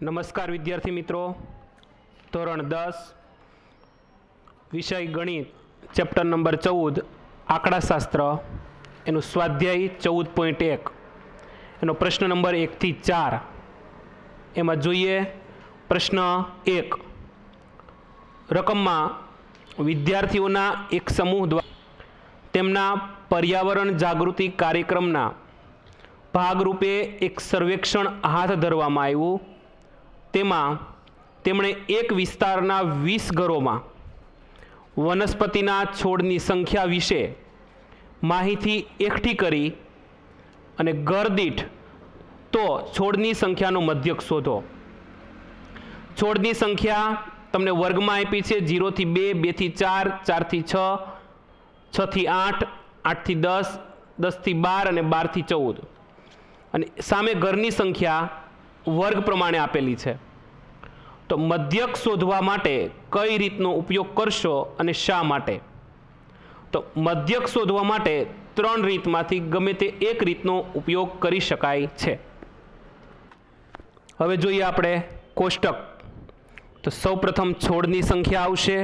નમસ્કાર વિદ્યાર્થી મિત્રો, ધોરણ 10 વિષય ગણિત ચેપ્ટર નંબર 14 આંકડાશાસ્ત્ર એનું સ્વાધ્યાય 14.1 એનો પ્રશ્ન નંબર 1 થી 4 એમાં જોઈએ પ્રશ્ન 1 રકમમાં વિદ્યાર્થીઓના એક સમૂહ દ્વારા તેમના પર્યાવરણ જાગૃતિ કાર્યક્રમના ભાગરૂપે એક સર્વેક્ષણ હાથ ધરવામાં આવ્યું। તેમાં તેમણે એક વિસ્તારના 20 ઘરોમાં વનસ્પતિના છોડની સંખ્યા વિશે માહિતી એકઠી કરી અને ઘર દીઠ તો છોડની સંખ્યાનો મધ્યક શોધો। છોડની સંખ્યા તમને વર્ગમાં આપી છે 0 થી 2, 2 થી 4, 4 થી 6, 6 થી 8, 8 થી 10, 10 થી 12 અને 12 થી 14 અને સામે ઘરની સંખ્યા વર્ગ પ્રમાણે આપેલી છે। તો મધ્યક શોધવા માટે કઈ રીતનો ઉપયોગ કરશો અને શા માટે? તો મધ્યક શોધવા માટે 3 રીતમાંથી ગમે તે એક રીતનો ઉપયોગ કરી શકાય છે। હવે જોઈએ આપણે કોષ્ટક। તો સૌપ્રથમ છોડની સંખ્યા આવશે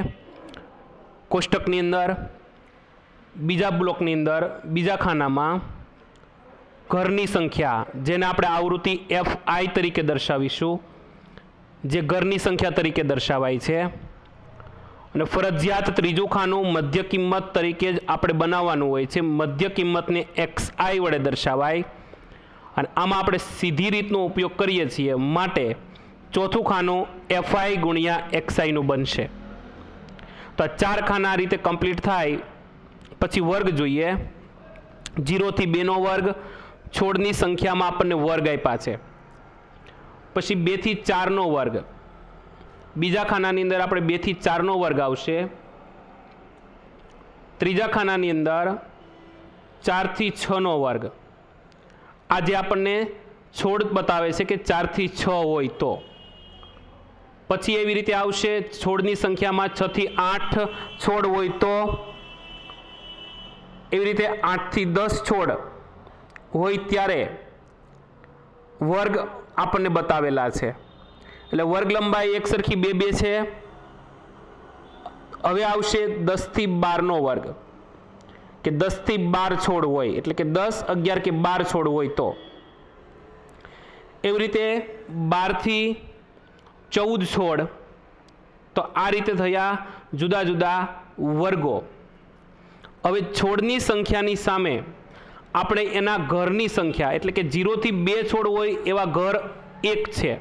કોષ્ટકની અંદર, બીજા બ્લોકની અંદર બીજા ખાનામાં ઘરની સંખ્યા જેને આપણે આવૃત્તિ FI તરીકે દર્શાવીશું, જે ઘરની સંખ્યા તરીકે દર્શાવાય છે, અને ફરજિયાત ત્રીજું ખાનું મધ્ય કિંમત તરીકે જ આપણે બનાવવાનું હોય છે। મધ્ય કિંમતને XI વડે દર્શાવાય અને આમાં આપણે સીધી રીતનો ઉપયોગ કરીએ છીએ માટે ચોથું ખાનું FI ગુણ્યા XI નું બનશે। તો આ 4 ખાના આ રીતે કમ્પ્લીટ થાય પછી વર્ગ જોઈએ। 0 થી 2 નો વર્ગ, છોડની સંખ્યામાં આપણને વર્ગ આપ્યા છે, પછી 2 થી 4 નો વર્ગ, બીજા ખાનાની અંદર આપણે 2 થી 4 નો વર્ગ આવશે, ત્રીજા ખાનાની અંદર 4 થી 6 નો વર્ગ। આ જે આપણને છોડ બતાવે છે કે 4 થી 6 હોય તો પછી એવી રીતે આવશે છોડની સંખ્યામાં 6 થી 8 છોડ હોય તો, એવી રીતે 8 થી 10 છોડ હોય ત્યારે વર્ગ આપણને બતાવેલા છે। એટલે વર્ગ લંબાઈ એક સરખી 2 2 છે। હવે આવશે 10 થી 12 નો વર્ગ કે 10 થી 12 છોડ હોય એટલે કે 10, 11 કે 12 છોડ હોય તો, એવી રીતે 12 થી 14 છોડ। તો આ રીતે થયા જુદા જુદા વર્ગો। હવે છોડની સંખ્યાની સામે આપણે એના ઘરની સંખ્યા એટલે કે 0 થી 2 છોડ હોય એવા ઘર 1 છે,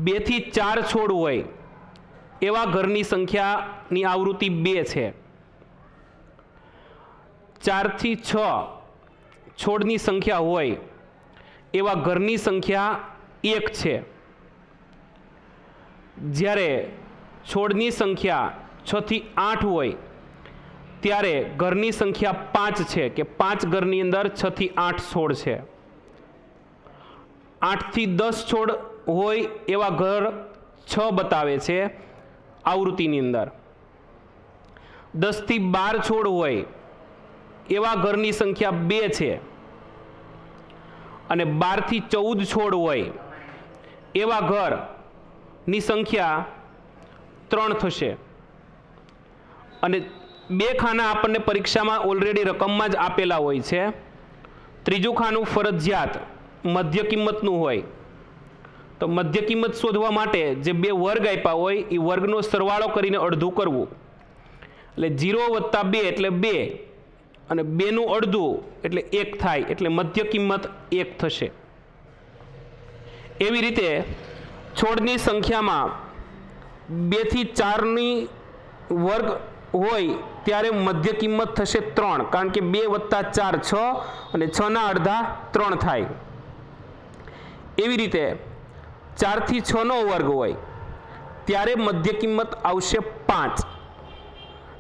2 થી 4 છોડ હોય એવા ઘરની સંખ્યાની આવૃત્તિ 2 છે, 4 થી 6 છોડની સંખ્યા હોય એવા ઘરની સંખ્યા 1 છે, જ્યારે છોડની સંખ્યા 6 થી 8 હોય ત્યારે ઘરની સંખ્યા 5 છે કે 5 ઘરની અંદર 6 થી 8 છોડ છે। 8 થી 10 છોડ હોય એવા ઘર 6 બતાવે છે આવૃત્તિની અંદર, 10 થી 12 છોડ હોય એવા ઘરની સંખ્યા 2 છે, અને 12 થી 14 છોડ હોય એવા ઘરની સંખ્યા 3 થશે। અને 2 ખાના આપણને પરીક્ષામાં ઓલરેડી રકમમાં જ આપેલા હોય છે। ત્રીજું ખાનું ફરજિયાત મધ્ય કિંમતનું હોય, તો મધ્ય કિંમત શોધવા માટે જે 2 વર્ગ આપ્યા હોય એ વર્ગનો સરવાળો કરીને અડધું કરવું, એટલે 0 + 2 એટલે 2 અને 2 નું અડધું એટલે 1 થાય, એટલે મધ્ય કિંમત 1 થશે। એવી રીતે છોડની સંખ્યામાં 2 થી 4 ની વર્ગ હોય ત્યારે મધ્ય કિંમત થશે 3, કારણ કે 2 + 4 6 અને 6 ના અડધા 3 થાય। એવી રીતે 4 થી 6 નો વર્ગ હોય ત્યારે મધ્ય કિંમત આવશે 5,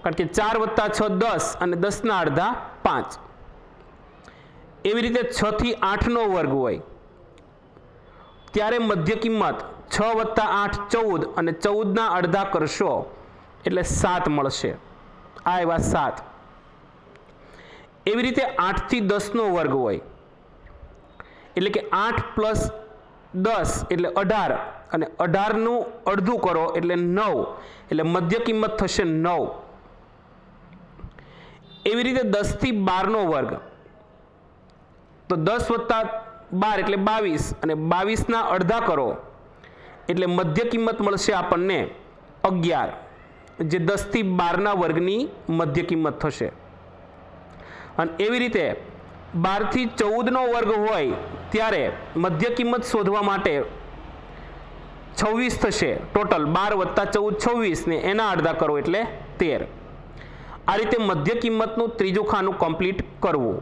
કારણ કે 4 + 6 10 અને 10 ના અડધા 5। એવી રીતે 6 થી 8 નો વર્ગ હોય ત્યારે મધ્ય કિંમત 6 + 8 14 અને 14 ના અડધા કરશો એટલે 7 મળશે। આ એવા 7। એવી રીતે 8 થી 10 નો વર્ગ હોય એટલે કે 8 + 10 એટલે 18 અને 18નું અડધું કરો એટલે 9 એટલે મધ્ય કિંમત થશે 9. એવી રીતે 10 થી 12નો વર્ગ તો 10 વત્તા 12 એટલે 22 અને 22ના અડધા કરો એટલે મધ્ય કિંમત મળશે આપણને 11, જે 10 થી 12ના વર્ગની મધ્ય કિંમત થશે. અને એવી રીતે 12 થી 14નો વર્ગ હોય ત્યારે મધ્ય કિંમત શોધવા માટે 26 થશે. ટોટલ 12 વત્તા 14 26 ને એના અડધા કરો એટલે 13. આ રીતે મધ્ય કિંમતનું ત્રીજું ખાનું કમ્પ્લીટ કરવું.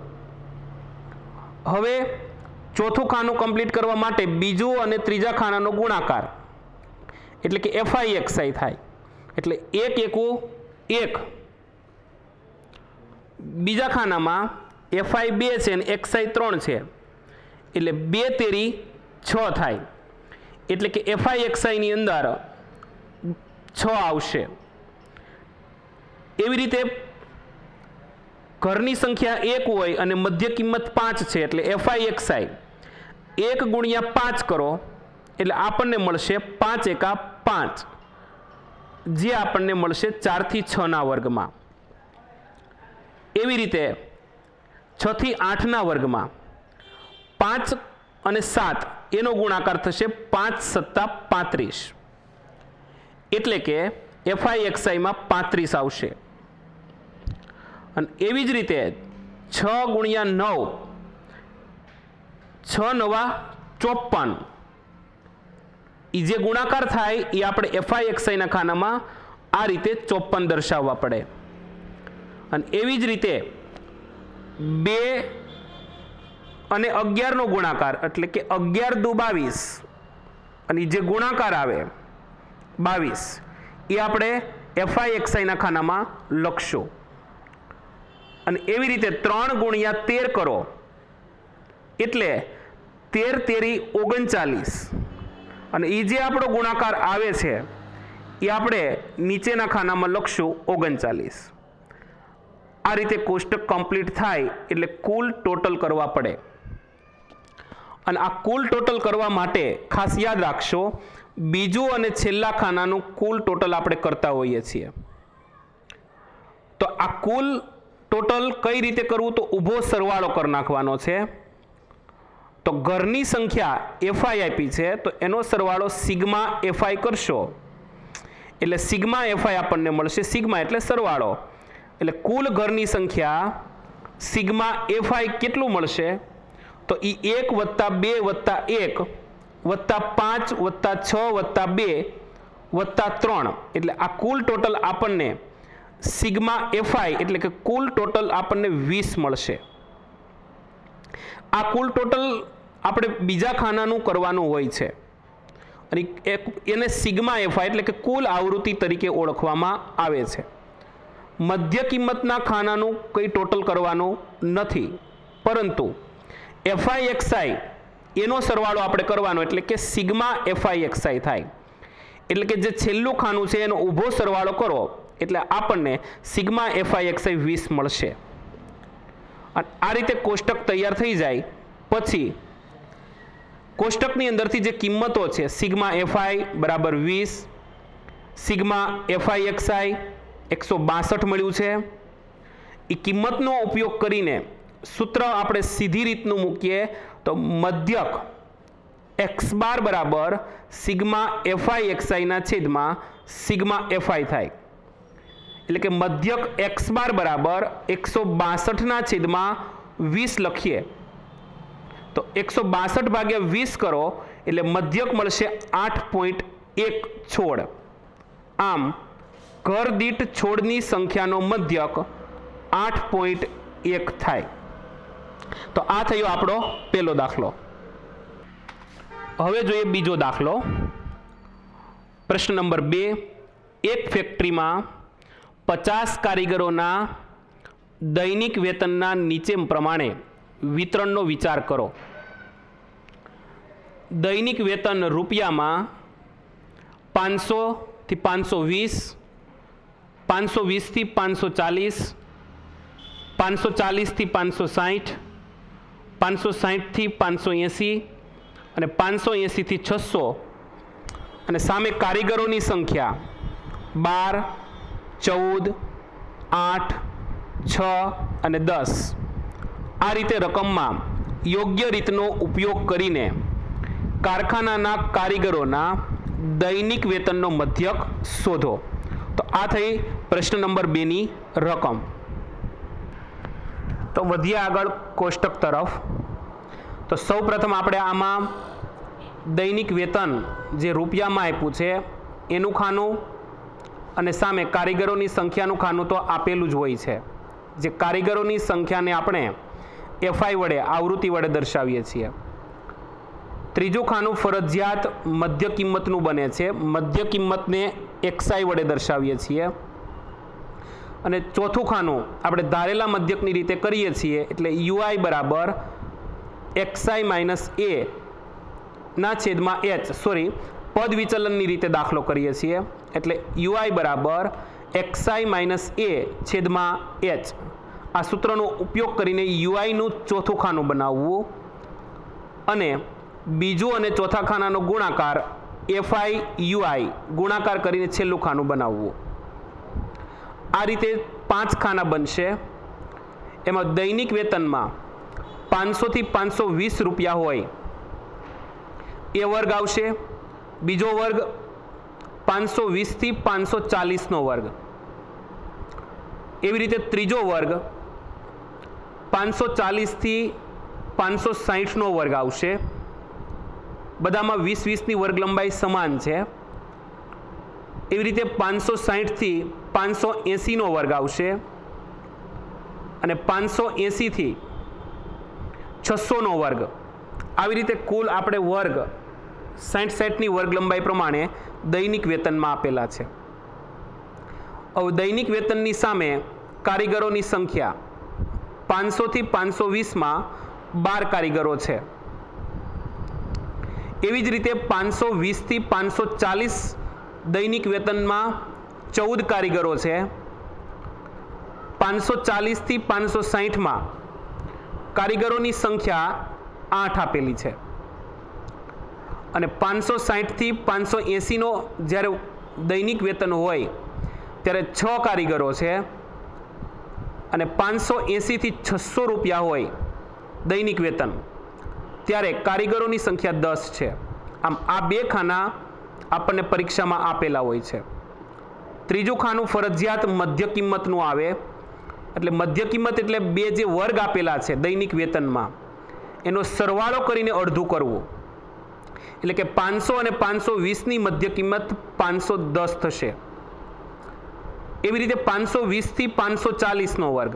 હવે ચોથું ખાનું કમ્પ્લીટ કરવા માટે બીજું અને ત્રીજા ખાનાનો ગુણાકાર એટલે કે FIXI થાય. એટલે 1 એકુ 1, બીજા ખાનામાં FI 2 છે અને XI 3 છે એટલે 2 તેરી 6 થાય. એટલે કે FIXI ની અંદર 6 આવશે. એવી રીતે ઘરની સંખ્યા 1 હોય અને મધ્ય કિંમત 5 છે એટલે FIXI 1 ગુણ્યા 5 કરો એટલે આપણને મળશે 5 એકા 5, જે આપણને મળશે 4 થી 6ના વર્ગમાં. એવી રીતે 6 થી 8ના વર્ગમાં 5 અને 7 એનો ગુણાકાર થશે 5 સત્તા 35 એટલે કે FIXI માં 35 આવશે. અને એવી જ રીતે 6 ગુણ્યા 9 6 નવા 54, એ જે ગુણાકાર થાય એ આપણે FIXI ના ખાનામાં આ રીતે 54 દર્શાવવા પડે. અને એવી જ રીતે 2 અને 11નો ગુણાકાર એટલે કે 11 દુ 22 અને જે ગુણાકાર આવે 22 એ આપણે FIXI ના ખાનામાં લખશું. અને એવી રીતે 3 ગુણ્યા 13 કરો એટલે 13 તેરી 39 અને એ જે આપણો ગુણાકાર આવે છે એ આપણે નીચેના ખાનામાં લખશું 39. આ રીતે કોષ્ટક કમ્પ્લીટ થાય એટલે કુલ ટોટલ કરવા પડે. અને આ કુલ ટોટલ કરવા માટે ખાસ યાદ રાખશો, બીજું અને છેલ્લા ખાનાનું કુલ ટોટલ આપણે કરતા હોઈએ છીએ. તો આ કુલ ટોટલ કઈ રીતે કરવું? તો ઊભો સરવાળો કરી નાખવાનો છે. તો ઘરની સંખ્યા FI આપી છે તો એનો સરવાળો સિગ્મા FI કરશો એટલે સિગ્મા FI આપણને મળશે. સિગ્મા એટલે સરવાળો, એટલે કુલ ઘરની સંખ્યા સિગ્મા FI કેટલું મળશે? તો એ 1 વત્તા 2 વત્તા 1 વત્તા 5 વત્તા 6 વત્તા 2 વત્તા 3 એટલે આ કુલ ટોટલ આપણને સિગ્મા FI એટલે કે કુલ ટોટલ આપણને 20 મળશે. આ કુલ ટોટલ આપણે બીજા ખાનાનું કરવાનું હોય છે અને એને સિગ્મા FI એટલે કે કુલ આવૃત્તિ તરીકે ઓળખવામાં આવે છે. મધ્ય કિંમતના ખાનાનું કંઈ ટોટલ કરવાનું નથી, પરંતુ FIXI એનો સરવાળો આપણે કરવાનો એટલે કે સિગ્મા FIXI થાય. એટલે કે જે છેલ્લું ખાનું છે એનો ઊભો સરવાળો કરો એટલે આપણને સિગ્મા FIXI 20 મળશે. અને આ રીતે કોષ્ટક તૈયાર થઈ જાય પછી કોષ્ટકની અંદરથી જે કિંમતો છે સિગ્મા FI બરાબર 20, સિગ્મા FIXI 162 મળ્યું છે. એ કિંમતનો ઉપયોગ કરીને સૂત્ર આપણે સીધી રીતનું મૂકીએ તો મધ્યક x બાર બરાબર સિગ્મા FIXI ના છેદમાં સિગ્મા FI થાય. એટલે કે મધ્યક x બાર બરાબર 162 ના છેદમાં 20 લખીએ તો 162 ભાગ્યા 20 કરો એટલે મધ્યક મળશે 8.1 છોડ. આમ ઘર દીઠ છોડની સંખ્યાનો મધ્યક 8.1 થાય. તો આ થયો આપણો પહેલો દાખલો. હવે જોઈએ બીજો દાખલો. પ્રશ્ન નંબર 2. એક ફેક્ટરીમાં 50 કારીગરોના દૈનિક વેતનના નીચે પ્રમાણે વિતરણનો વિચાર કરો. દૈનિક વેતન રૂપિયામાં 500 થી 520, 520 થી 540, 540 થી 560, 560 થી 580 અને 580 થી 600 અને સામે કારીગરોની સંખ્યા 12, 14, 8, 6 અને 10 આ રીતે રકમમાં યોગ્ય રીતનો ઉપયોગ કરીને કારખાનાના કારીગરોના દૈનિક વેતનનો મધ્યક શોધો. તો આ થઈ પ્રશ્ન નંબર 2 ની રકમ. તો વધ્યા આગળ કોષ્ટક તરફ. તો સૌ પ્રથમ આપણે આમાં દૈનિક વેતન જે રૂપિયામાં આપ્યું છે એનું ખાનું અને સામે કારીગરોની સંખ્યાનું ખાનું તો આપેલું જ હોય છે. જે કારીગરોની સંખ્યાને આપણે FI વડે આવૃત્તિ વડે દર્શાવીએ છીએ. ત્રીજું ખાનું ફરજિયાત મધ્ય કિંમતનું બને છે. મધ્ય કિંમતને XI વડે દર્શાવીએ છીએ. અને ચોથું ખાનું આપણે ધારેલા મધ્યકની રીતે કરીએ છીએ એટલે UI બરાબર XI માઇનસ A ના છેદમાં H પદ વિચલનની રીતે દાખલો કરીએ છીએ એટલે UI બરાબર XI માઇનસ A છેદમાં H. આ સૂત્રનો ઉપયોગ કરીને UIનું ચોથું ખાનું બનાવવું અને બીજું અને ચોથા ખાનાનો ગુણાકાર FI UI ગુણાકાર કરીને છેલ્લું ખાનું બનાવવું. આ રીતે 5 ખાના બનશે. એમાં દૈનિક વેતનમાં 500 થી 520 રૂપિયા હોય એ વર્ગ આવશે. બીજો વર્ગ 520 થી 540 નો વર્ગ. એવી રીતે ત્રીજો વર્ગ 540 થી 560 નો વર્ગ આવશે. બધામાં 20-20 ની વર્ગ લંબાઈ સમાન છે. એવી રીતે 560 થી 580 નો વર્ગ આવશે અને 580 થી 600 નો વર્ગ. આવી રીતે કુલ આપણે વર્ગ 60 ની વર્ગ લંબાઈ પ્રમાણે દૈનિક વેતનમાં આપેલા છે. હવે દૈનિક વેતનની સામે કારીગરોની સંખ્યા 500 થી 520માં 12 કારીગરો છે. એવી જ રીતે 520 થી 540 દૈનિક વેતનમાં 14 કારીગરો છે. 540 થી 560માં કારીગરોની સંખ્યા 8 આપેલી છે અને 560 થી 580 નો જ્યારે દૈનિક વેતન હોય ત્યારે 6 કારીગરો છે અને 580 થી 600 રૂપિયા હોય દૈનિક વેતન ત્યારે કારીગરોની સંખ્યા 10 છે. આમ આ 2 ખાના આપણને પરીક્ષામાં આપેલા હોય છે. ત્રીજું ખાનું ફરજિયાત મધ્ય કિંમતનું આવે એટલે મધ્ય કિંમત એટલે 2 જે વર્ગ આપેલા છે દૈનિક વેતનમાં એનો સરવાળો કરીને અડધું કરવું એટલે કે 500 અને 520ની મધ્ય કિંમત 510 થશે. એવી રીતે 520 થી 540 નો વર્ગ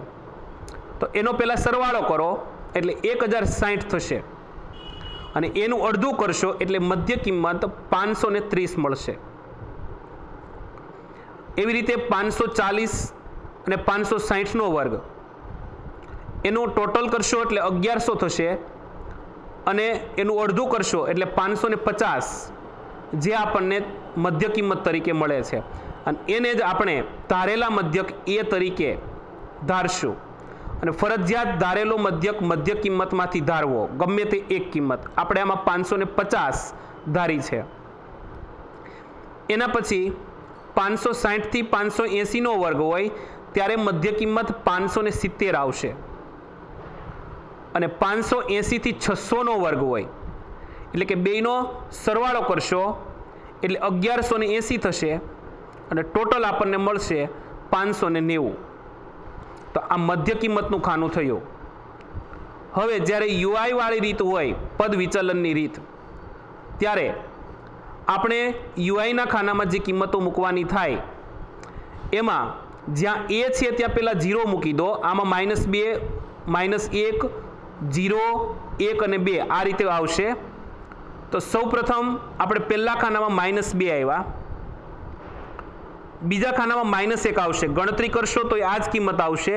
તો એનો પહેલા સરવાળો કરો એટલે 1060 થશે અને એનું અડધું કરશો એટલે મધ્ય કિંમત 530 મળશે. એવી રીતે 540 અને 560 નો વર્ગ એનું ટોટલ કરશો એટલે 1100 થશે અને એનું અડધું કરશો એટલે 550 જે આપણને મધ્ય કિંમત તરીકે મળે છે અને એને જ આપણે ધારેલા મધ્યક A તરીકે ધારશું અને ફરજિયાત ધારેલો મધ્યક મધ્ય કિંમતમાંથી ધારવો ગમે તે એક કિંમત. આપણે આમાં 550 ધારી છે. એના પછી 560 થી 580 નો વર્ગ હોય ત્યારે મધ્ય કિંમત 570 આવશે અને 580 થી 600 નો વર્ગ હોય એટલે કે બેયનો સરવાળો કરશો એટલે 1180 થશે અને ટોટલ આપણને મળશે 590. તો આ મધ્ય કિંમતનું ખાનું થયું. હવે જ્યારે UI વાળી રીત હોય પદ વિચલનની રીત ત્યારે આપણે UI ના ખાનામાં જે કિંમતો મૂકવાની થાય એમાં જ્યાં A છે ત્યાં પહેલાં 0 મૂકી દો. આમાં -2 -1 0 1 અને 2 આ રીતે આવશે. તો સૌ પ્રથમ આપણે પહેલા ખાનામાં -2 આવ્યા, બીજા ખાનામાં -1 આવશે. ગણતરી કરશો તો આ જ કિંમત આવશે.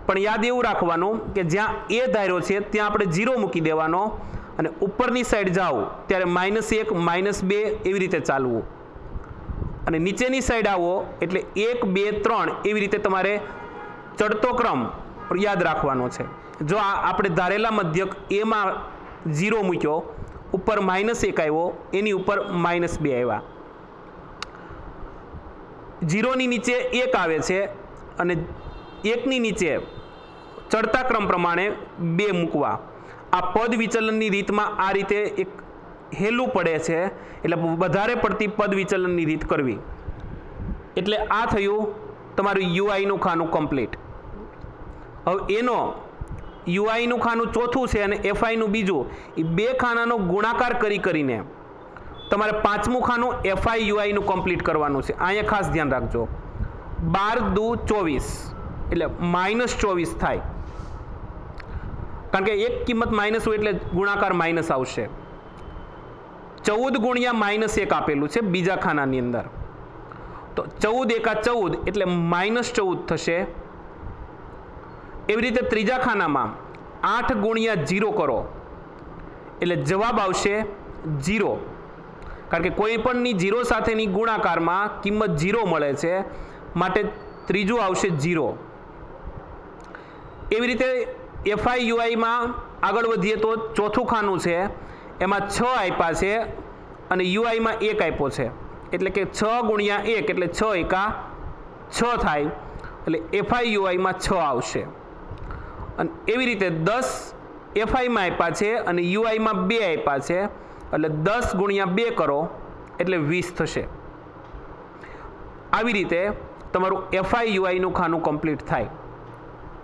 પણ યાદ એવું રાખવાનું કે જ્યાં A ધાર્યો છે ત્યાં આપણે 0 મૂકી દેવાનો અને ઉપરની સાઈડ જાઓ ત્યારે -1 -2 એવી રીતે ચાલવું અને નીચેની સાઈડ આવો એટલે 1 2 3 એવી રીતે તમારે ચડતો ક્રમ યાદ રાખવાનો છે. જો આપણે ધારેલા મધ્યક A માં 0 મૂક્યો ઉપર -1 આવ્યો, એની ઉપર -2 આવ્યા. 0ની નીચે 1 આવે છે અને 1ની નીચે ચડતા ક્રમ પ્રમાણે 2 મૂકવા. આ પદ વિચલનની રીતમાં આ રીતે એક હેલું પડે છે, એટલે વધારે પડતી પદ વિચલનની રીત કરવી. એટલે આ થયું તમારું યુઆઈનું ખાનું કમ્પ્લીટ. હવે એનો યુઆઈનું ખાનું ચોથું છે અને એફઆઈનું બીજું, એ બે ખાનાનો ગુણાકાર કરીને તમારે પાંચમું ખાનું એફઆઈ યુઆઈનું કમ્પ્લીટ કરવાનું છે. અહીંયા ખાસ ધ્યાન રાખજો. 12 દુ 24 એટલે -24 થાય, કારણ કે એક કિંમત માઇનસ હોય એટલે ગુણાકાર માઇનસ આવશે. 14 ગુણ્યા -1 આપેલું છે બીજા ખાનાની અંદર, તો 14 એકા 14 એટલે -14 થશે. એવી રીતે ત્રીજા ખાનામાં 8 ગુણ્યા 0 કરો એટલે જવાબ આવશે 0, કારણ કે કોઈ પણની 0 સાથેની ગુણાકારમાં કિંમત 0 મળે છે, માટે ત્રીજું આવશે 0. એવી રીતે એફઆઈ યુઆઈમાં આગળ વધીએ તો ચોથું ખાનું છે, એમાં 6 આપ્યા છે અને યુઆઈમાં 1 આપ્યો છે, એટલે કે 6 ગુણ્યા 1 એટલે 6 એકા 6 થાય, એટલે એફઆઈ યુઆઈમાં 6 આવશે. અને એવી રીતે 10 એફઆઈમાં આપ્યા છે અને યુઆઈમાં 2 આપ્યા છે, એટલે 10 ગુણ્યા 2 કરો એટલે 20 થશે. આવી રીતે તમારું એફઆઈ યુઆઈનું ખાનું કમ્પ્લીટ થાય.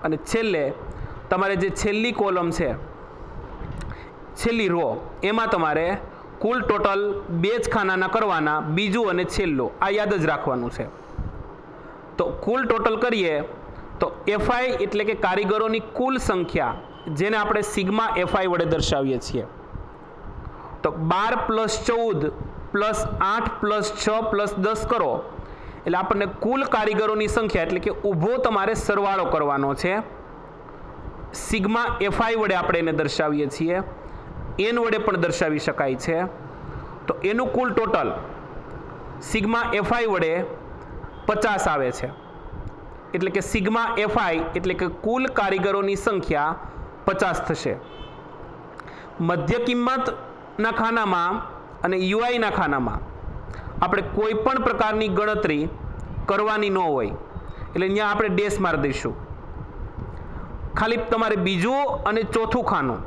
અને છેલ્લે તમારે જે છેલ્લી કોલમ છે, છેલ્લી રો, એમાં તમારે કુલ ટોટલ 2 જ ખાનાના કરવાના, બીજું અને છેલ્લું, આ યાદ જ રાખવાનું છે. તો કુલ ટોટલ કરીએ તો એફઆઈ એટલે કે કારીગરોની કુલ સંખ્યા, જેને આપણે સિગ્મા એફઆઈ વડે દર્શાવીએ છીએ. તો 12 + 14 + 8 + 6 + 10 કરો એટલે આપણને કુલ કારીગરોની સંખ્યા, એટલે કે ઊભો તમારે સરવાળો કરવાનો છે. સિગ્મા એફઆઈ વડે આપણે એને દર્શાવીએ છીએ, એન વડે પણ દર્શાવી શકાય છે. તો એનું કુલ ટોટલ સિગ્મા એફઆઈ વડે 50 આવે છે, એટલે કે સિગ્મા એફઆઈ એટલે કે કુલ કારીગરોની સંખ્યા 50 થશે. મધ્ય કિંમતના ખાનામાં અને યુઆઈના ખાનામાં આપણે કોઈ પણ પ્રકારની ગણતરી કરવાની ન હોય, એટલે અહીંયા આપણે ડેશ મારી દઈશું. ખાલી તમારે બીજું અને ચોથું ખાનું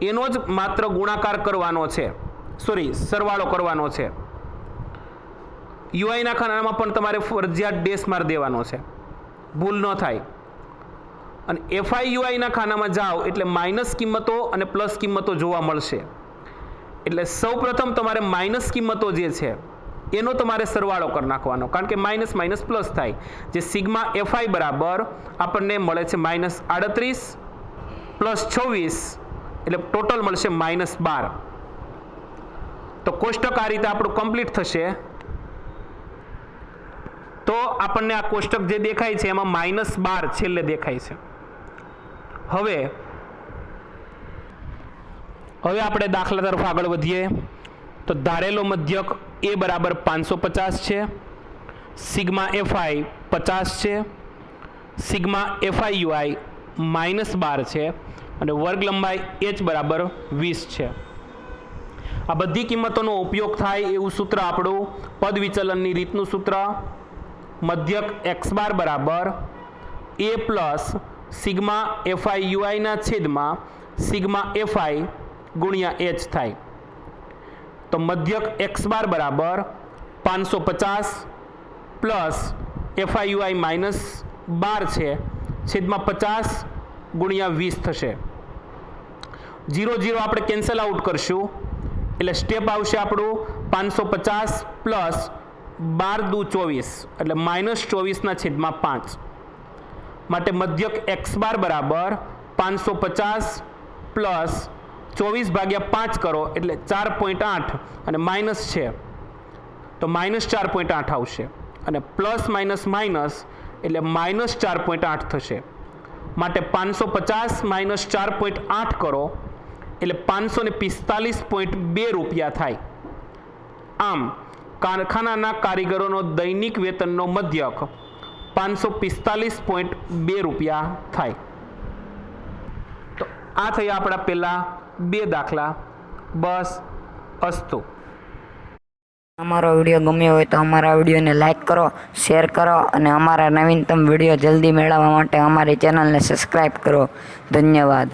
એનો જ માત્ર ગુણાકાર કરવાનો છે, સરવાળો કરવાનો છે. યુઆઈના ખાનામાં પણ તમારે ફરજિયાત ડેશ મારી દેવાનો છે, ભૂલ ન થાય. અને એફઆઈ યુઆઈના ખાનામાં જાઓ એટલે માઇનસ કિંમતો અને પ્લસ કિંમતો જોવા મળશે. એટલે સૌપ્રથમ તમારે માઇનસ કિંમતો જે છે એનો તમારે સરવાળો કરી નાખવાનો, કારણ કે માઇનસ માઇનસ પ્લસ થાય. જે સિગ્મા એફઆઈ બરાબર આપણને મળે છે -38 + 26 એટલે ટોટલ મળશે -12. તો કોષ્ટક આ રીતે આપણું કમ્પ્લીટ થશે. તો આપણને આ કોષ્ટક જે દેખાય છે એમાં -12 છેલ્લે દેખાય છે. હવે આપણે દાખલા તરફ આગળ વધીએ. તો ધારેલો મધ્યક એ બરાબર 550 છે, સિગ્મા એફઆઈ 50 છે, સિગ્મા એફઆઈ યુઆઈ -12 છે અને વર્ગ લંબાઈ h બરાબર 20 છે. આ બધી કિંમતોનો ઉપયોગ થાય એવું સૂત્ર આપણું પદ વિચલનની રીતનું સૂત્ર, મધ્યક x બાર બરાબર a પ્લસ સિગ્મા એફઆઈ યુઆઈના છેદમાં સિગ્મા એફઆઈ ગુણ્યા h થાય. તો મધ્યક x બાર બરાબર 550 પ્લસ એફઆઈ યુઆઈ -12 છે, છેદમાં 50 ગુણ્યા 20 થશે. 0 0 આપણે કેન્સલ આઉટ કરશું એટલે સ્ટેપ આવશે આપણું 550 પ્લસ 12 દુ 24 એટલે -24/5. માટે મધ્યક x બાર બરાબર 550 પ્લસ 24/5 કરો એટલે 4.8 અને માઇનસ છે તો -4.8 આવશે, અને પ્લસ માઇનસ માઇનસ એટલે -4.8 થશે. માટે 550 - 4.8 કરો એટલે 545.2 રૂપિયા થાય. આમ કારખાનાના કારીગરોનો દૈનિક વેતનનો મધ્યક 545.2 રૂપિયા થાય. તો આ થયા આપણા પહેલા 2 દાખલા. બસ અસ્તુ. અમારો વિડીયો ગમ્યો હોય તો અમારા વિડીયોને લાઈક કરો, શેર કરો અને અમારા નવીનતમ વિડીયો જલ્દી મેળવવા માટે અમારી ચેનલને સબસ્ક્રાઈબ કરો. ધન્યવાદ.